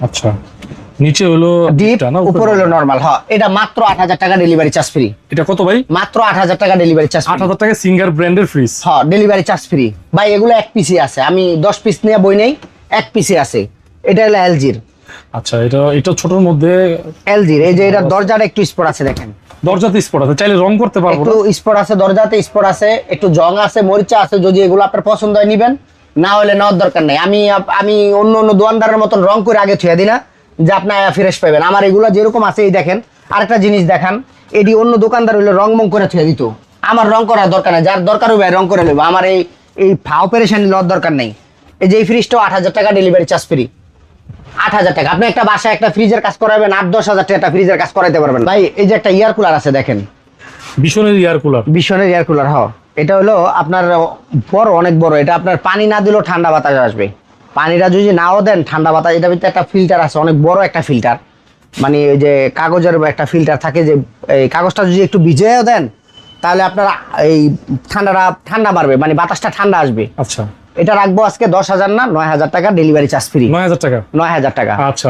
আচ্ছা, নিচে হলো ডিপ, ডিপটা না, উপরে হলো নরমাল। হ্যাঁ, এটা মাত্র 8,000 টাকা ডেলিভারি চার্জ ফ্রি। এটা কত ভাই? মাত্র 8,000 টাকা ডেলিভারি চার্জ। 8,000 টাকা সিঙ্গার ব্র্যান্ডের ফ্রিজ। হ্যাঁ, ডেলিভারি চার্জ ফ্রি ভাই। এগুলো এক পিসি আছে, আমি 10 পিস নিয়ে বই নেই, এক পিসি আছে। এটা হলো এলজির। আচ্ছা, এটা ছোটর মধ্যে এলজির, এই যে এটা দরজার একটু স্পট আছে দেখেন, দরজাতে স্পট আছে, চাইলে রং করতে পারবো একটু না? স্পট আছে, দরজাতে স্পট আছে, একটু জং আছে, মরিচা আছে। যদি এগুলো আপনার পছন্দ হয় নিবেন, না হলে নেওয়ার দরকার নেই। আমি অন্য অন্য দোকানদারের মতন রং করে আগে থুয়ে দিই না, যে আপনি ফ্রেশ পাবেন। আমার এগুলো যেরকম আছে, এই দেখেন। আরেকটা জিনিস দেখান, এটি অন্য দোকানদার হইলে রং মং করে থুয়ে দিত। আমার রং করার দরকার নেই, যার দরকার হবে রং করে নেবো। আমার এই অপারেশন নেওয়ার দরকার নেই। এই যে এই ফ্রিজটাও 8,000 টাকা ডেলিভারি চার্জ ফ্রি। 8,000 টাকা আপনি একটা বাসায় একটা ফ্রিজের কাজ করাবেন, 8-10 হাজার টাকা একটা ফ্রিজের কাজ করাইতে পারবেন ভাই। এই যে একটা ইয়ার কুলার আছে দেখেন, ভীষণের এয়ার কুলার। বিশনের এয়ার কুলার। হ্যাঁ, এটা হলো আপনার বড়, অনেক বড়। এটা আপনার পানি না দিলেও ঠান্ডা বাতাস আসবে। পানিটা যদি নাও দেন, ঠান্ডা বাতাস। এটার ভিতরে একটা ফিল্টার আছে, অনেক বড় একটা ফিল্টার। মানে ওই যে কাগজের একটা ফিল্টার থাকে, যে এই কাগজটা যদি একটু ভিজিয়েও দেন, তাহলে আপনার এই ঠান্ডা মারবে, মানে বাতাসটা ঠান্ডা আসবে। আচ্ছা, এটা রাখবো আজকে 10,000 না 9,000 টাকা ডেলিভারি চার্জ ফ্রি। 9,000 টাকা। 9,000 টাকা। আচ্ছা।